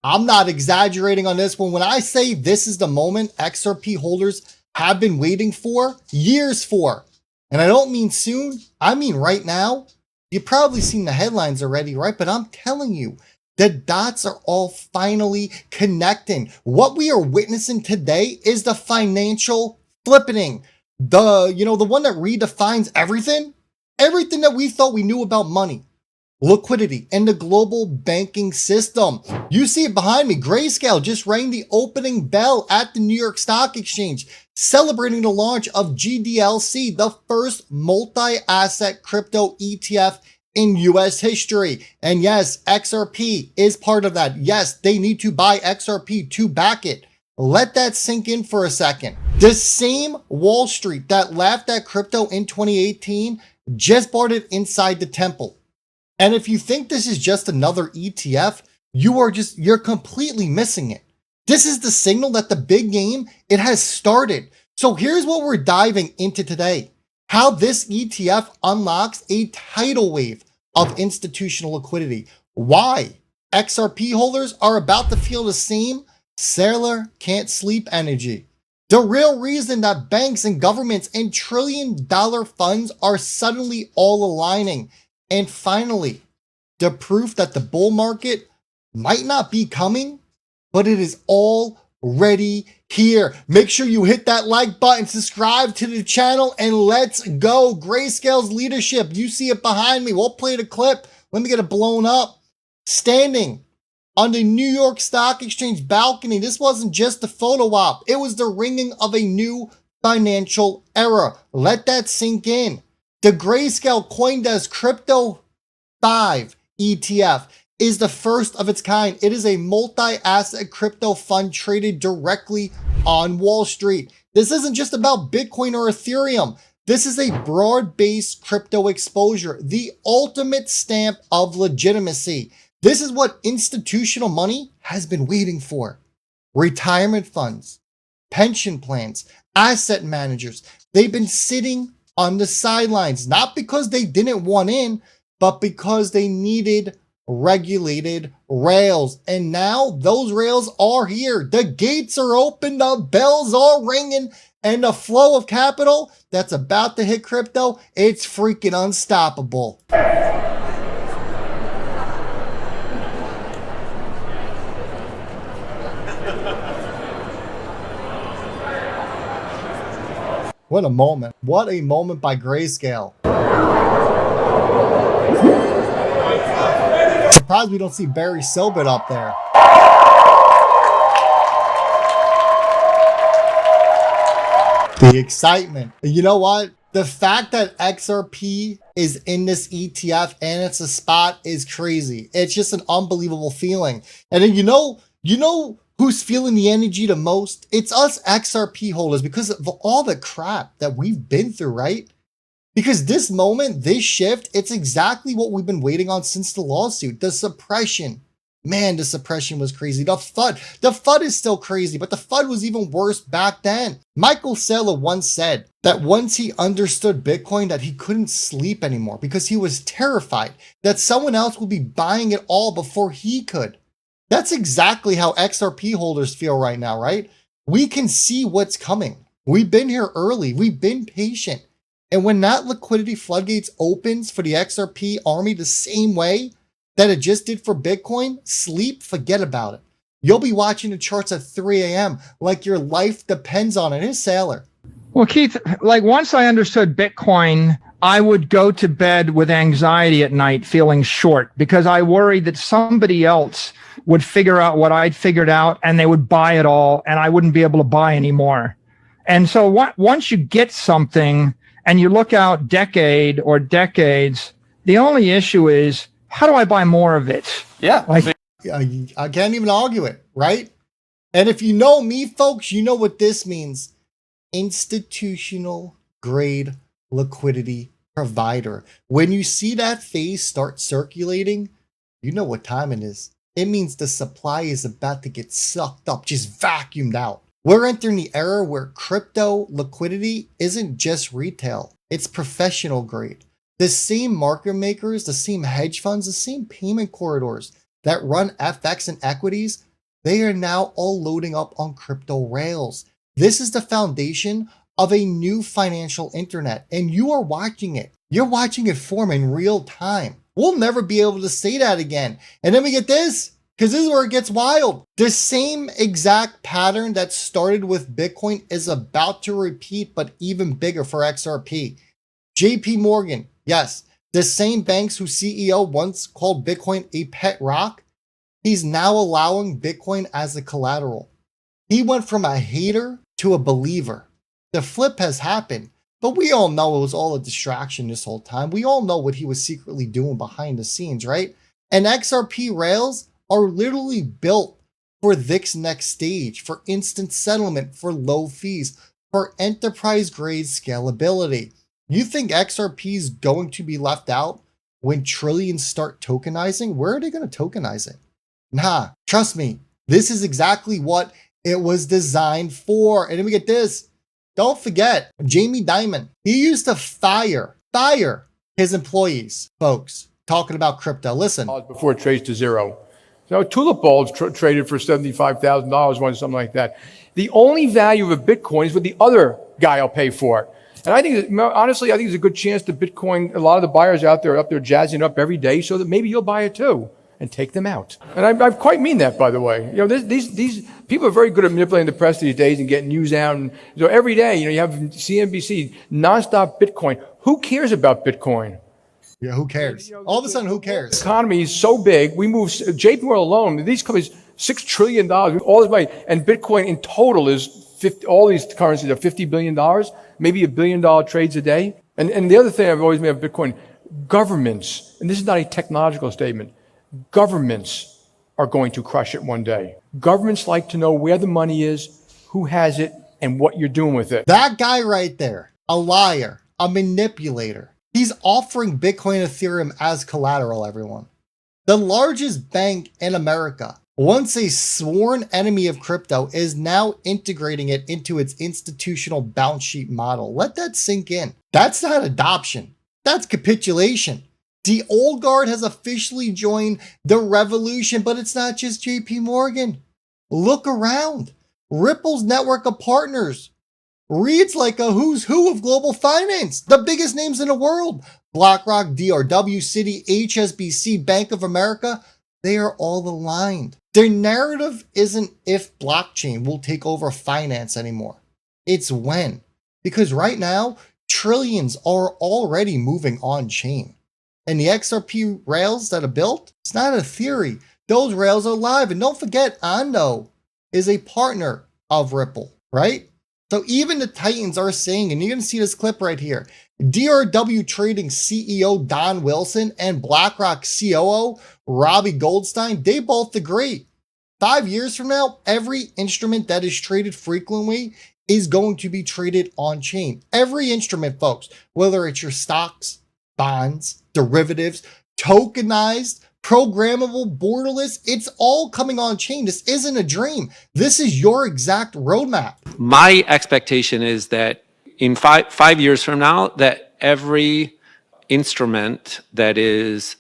I'm not exaggerating on this one. When I say this is the moment XRP holders have been waiting for, years for, and I don't mean soon, I mean right now. You've probably seen the headlines already, right? But I'm telling you, the dots are all finally connecting. What we are witnessing today is the financial flippening. The one that redefines everything that we thought we knew about money, liquidity, and the global banking system. You see it behind me. Grayscale just rang the opening bell at the New York Stock Exchange, celebrating the launch of GDLC, the first multi-asset crypto ETF in US history. And yes, XRP is part of that. Yes, they need to buy XRP to back it. Let that sink in for a second. The same Wall Street that laughed at crypto in 2018 just bought it inside the temple. And if you think this is just another ETF, you're completely missing it. This is the signal that the big game, it has started. So here's what we're diving into today. How this ETF unlocks a tidal wave of institutional liquidity. Why XRP holders are about to feel the same sailor can't sleep energy. The real reason that banks and governments and trillion-dollar funds are suddenly all aligning. And finally, the proof that the bull market might not be coming, but it is already here. Make sure you hit that like button, subscribe to the channel, and let's go. Grayscale's leadership. You see it behind me. We'll play the clip. Let me get it blown up. Standing on the New York Stock Exchange balcony. This wasn't just a photo op. It was the ringing of a new financial era. Let that sink in. The Grayscale CoinDesk Crypto 5 ETF is the first of its kind. It is a multi-asset crypto fund traded directly on Wall Street. This isn't just about Bitcoin or Ethereum. This is a broad-based crypto exposure, the ultimate stamp of legitimacy. This is what institutional money has been waiting for. Retirement funds, pension plans, asset managers, they've been sitting on the sidelines, not because they didn't want in, but because they needed regulated rails. And now those rails are here. The gates are open, the bells are ringing, and the flow of capital that's about to hit crypto, it's freaking unstoppable. What a moment. What a moment by Grayscale. Surprised we don't see Barry Silbert up there. The excitement. You know what? The fact that XRP is in this ETF and it's a spot is crazy. It's just an unbelievable feeling. And then you know who's feeling the energy the most? It's us XRP holders because of all the crap that we've been through, right? Because this moment, this shift, it's exactly what we've been waiting on since the lawsuit. The suppression. Man, the suppression was crazy. The FUD is still crazy, but the FUD was even worse back then. Michael Saylor once said that once he understood Bitcoin, that he couldn't sleep anymore because he was terrified that someone else would be buying it all before he could. That's exactly how XRP holders feel right now, right? We can see what's coming. We've been here early. We've been patient. And when that liquidity floodgates opens for the XRP army the same way that it just did for Bitcoin, sleep, forget about it. You'll be watching the charts at 3 a.m. like your life depends on it. Here's Saylor. Well, Keith, like once I understood Bitcoin, I would go to bed with anxiety at night feeling short because I worried that somebody else would figure out what I'd figured out and they would buy it all and I wouldn't be able to buy anymore. And so once you get something and you look out decade or decades, the only issue is, how do I buy more of it? Yeah. I can't even argue it, right? And if you know me, folks, you know what this means. Institutional grade liquidity provider. When you see that phase start circulating, you know what time it is. It means the supply is about to get sucked up, just vacuumed out. We're entering the era where crypto liquidity isn't just retail, it's professional grade. The same market makers, the same hedge funds, the same payment corridors that run FX and equities They are now all loading up on crypto rails. This is the foundation of a new financial internet, and you are watching it. You're watching it form in real time. We'll never be able to say that again. And then we get this, because this is where it gets wild. The same exact pattern that started with Bitcoin is about to repeat, but even bigger for XRP. JP Morgan, yes, the same bank's whose CEO once called Bitcoin a pet rock, he's now allowing Bitcoin as a collateral. He went from a hater to a believer. The flip has happened, but we all know it was all a distraction this whole time. We all know what he was secretly doing behind the scenes, right? And XRP rails are literally built for this next stage, for instant settlement, for low fees, for enterprise grade scalability. You think XRP is going to be left out when trillions start tokenizing? Where are they going to tokenize it? Nah, trust me, this is exactly what it was designed for. And then we get this. Don't forget, Jamie Dimon, he used to fire his employees, folks, talking about crypto. Listen. Before it trades to zero. So tulip bulbs traded for $75,000 once, something like that. The only value of a Bitcoin is what the other guy will pay for it. And I think, honestly, I think there's a good chance that Bitcoin, a lot of the buyers out there are up there jazzing up every day so that maybe you'll buy it too and take them out. And I quite mean that, by the way. You know, these people are very good at manipulating the press these days and getting news out. And so every day, you have CNBC, nonstop Bitcoin. Who cares about Bitcoin? Yeah, who cares? All of a sudden, who cares? The economy is so big. We move JP Morgan alone. These companies, $6 trillion, all this money, and Bitcoin in total is 50. All these currencies are $50 billion, maybe $1 billion trades a day. And the other thing I've always made of Bitcoin, governments, and this is not a technological statement, governments are going to crush it one day. Governments like to know where the money is, who has it, and what you're doing with it. That guy right there, a liar, a manipulator. He's offering Bitcoin and Ethereum as collateral, everyone. The largest bank in America, once a sworn enemy of crypto, is now integrating it into its institutional balance sheet model. Let that sink in. That's not adoption. That's capitulation. The old guard has officially joined the revolution, but it's not just JP Morgan. Look around. Ripple's network of partners reads like a who's who of global finance. The biggest names in the world. BlackRock, DRW, Citi, HSBC, Bank of America. They are all aligned. Their narrative isn't if blockchain will take over finance anymore. It's when. Because right now, trillions are already moving on chain. And the XRP rails that are built, it's not a theory. Those rails are live. And don't forget, Ando is a partner of Ripple, right? So even the Titans are saying, and you're going to see this clip right here, DRW Trading CEO Don Wilson and BlackRock COO Robbie Goldstein, they both agree. 5 years from now, every instrument that is traded frequently is going to be traded on chain. Every instrument, folks, whether it's your stocks, bonds, derivatives, tokenized, programmable, borderless, it's all coming on chain. This isn't a dream. This is your exact roadmap. My expectation is that in five years from now, that every instrument that is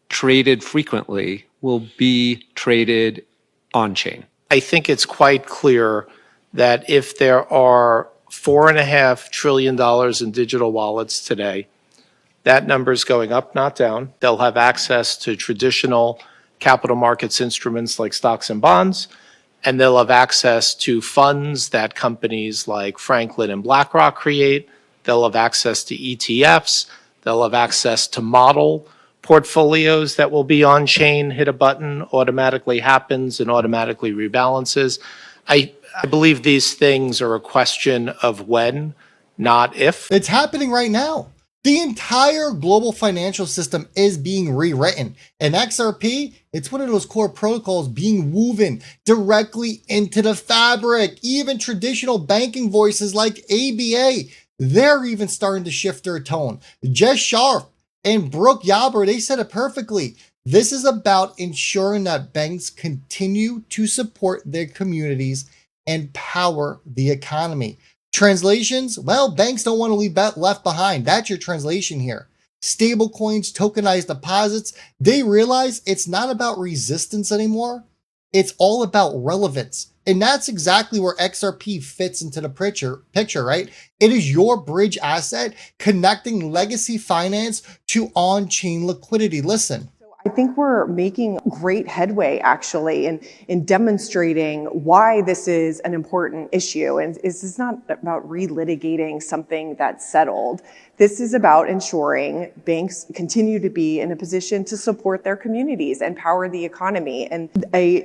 traded frequently will be traded on chain. I think it's quite clear that if there are $4.5 trillion in digital wallets today, that number is going up, not down. They'll have access to traditional capital markets instruments like stocks and bonds, and they'll have access to funds that companies like Franklin and BlackRock create. They'll have access to ETFs. They'll have access to model portfolios that will be on chain, hit a button, automatically happens and automatically rebalances. I believe these things are a question of when, not if. It's happening right now. The entire global financial system is being rewritten. And XRP, it's one of those core protocols being woven directly into the fabric. Even traditional banking voices like ABA, they're even starting to shift their tone. Jess Sharp and Brooke Yabber, they said it perfectly. This is about ensuring that banks continue to support their communities and power the economy. Translations, well, banks don't want to leave left behind. That's your translation here. Stablecoins, tokenized deposits, they realize it's not about resistance anymore. It's all about relevance. And that's exactly where XRP fits into the picture, right? It is your bridge asset connecting legacy finance to on-chain liquidity. Listen. I think we're making great headway actually in demonstrating why this is an important issue. And this is not about relitigating something that's settled. This is about ensuring banks continue to be in a position to support their communities and power the economy. And a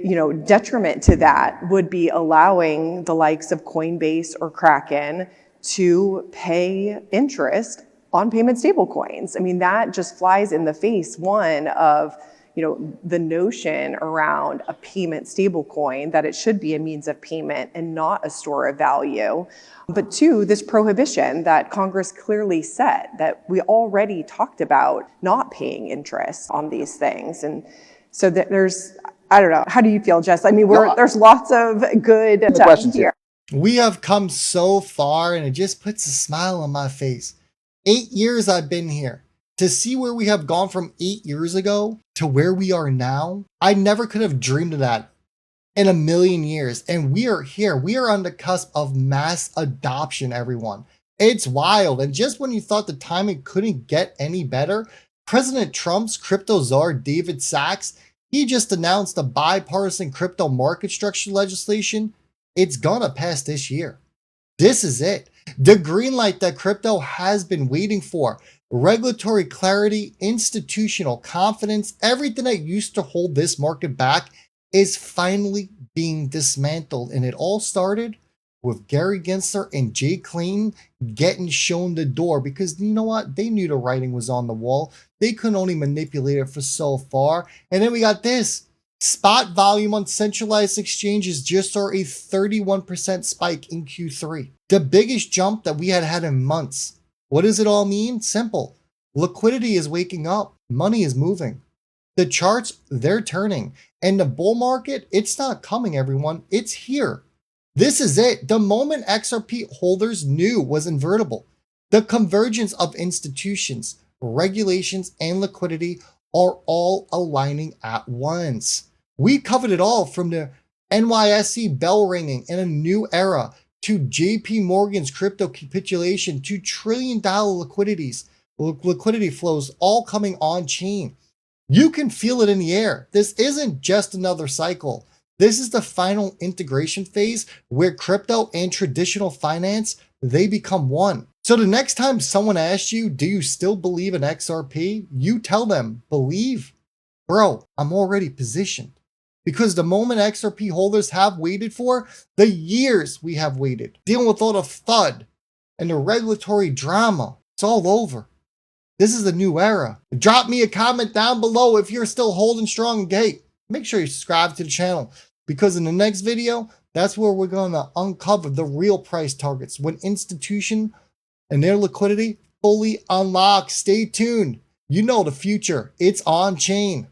detriment to that would be allowing the likes of Coinbase or Kraken to pay interest on payment stablecoins. I mean, that just flies in the face, one, of the notion around a payment stablecoin, that it should be a means of payment and not a store of value. But two, this prohibition that Congress clearly set, that we already talked about not paying interest on these things. And so that I don't know, how do you feel, Jess? I mean, there's lots of good questions here. We have come so far, and it just puts a smile on my face. 8 years I've been here. To see where we have gone from 8 years ago to where we are now, I never could have dreamed of that in a million years. And we are here. We are on the cusp of mass adoption, everyone. It's wild. And just when you thought the timing couldn't get any better, President Trump's crypto czar, David Sachs, he just announced a bipartisan crypto market structure legislation. It's gonna pass this year. This is it. The green light that crypto has been waiting for. Regulatory clarity, institutional confidence, everything that used to hold this market back is finally being dismantled. And it all started with Gary Gensler and Jay Clayton getting shown the door, because you know what? They knew the writing was on the wall. They couldn't only manipulate it for so far. And then we got this. Spot volume on centralized exchanges just saw a 31% spike in Q3. The biggest jump that we had in months. What does it all mean? Simple. Liquidity is waking up. Money is moving. The charts, they're turning. And the bull market, it's not coming, everyone. It's here. This is it. The moment XRP holders knew was invertible. The convergence of institutions, regulations, and liquidity are all aligning at once. We covered it all, from the NYSE bell ringing in a new era to JP Morgan's crypto capitulation to $1 trillion liquidity flows all coming on chain. You can feel it in the air. This isn't just another cycle. This is the final integration phase where crypto and traditional finance, they become one. So the next time someone asks you, do you still believe in XRP? You tell them, believe. Bro, I'm already positioned. Because the moment XRP holders have waited for, the years we have waited, dealing with all the FUD and the regulatory drama, it's all over. This is the new era. Drop me a comment down below if you're still holding strong and gate. Make sure you subscribe to the channel, because in the next video, that's where we're going to uncover the real price targets when institution and their liquidity fully unlock. Stay tuned. You know the future. It's on chain.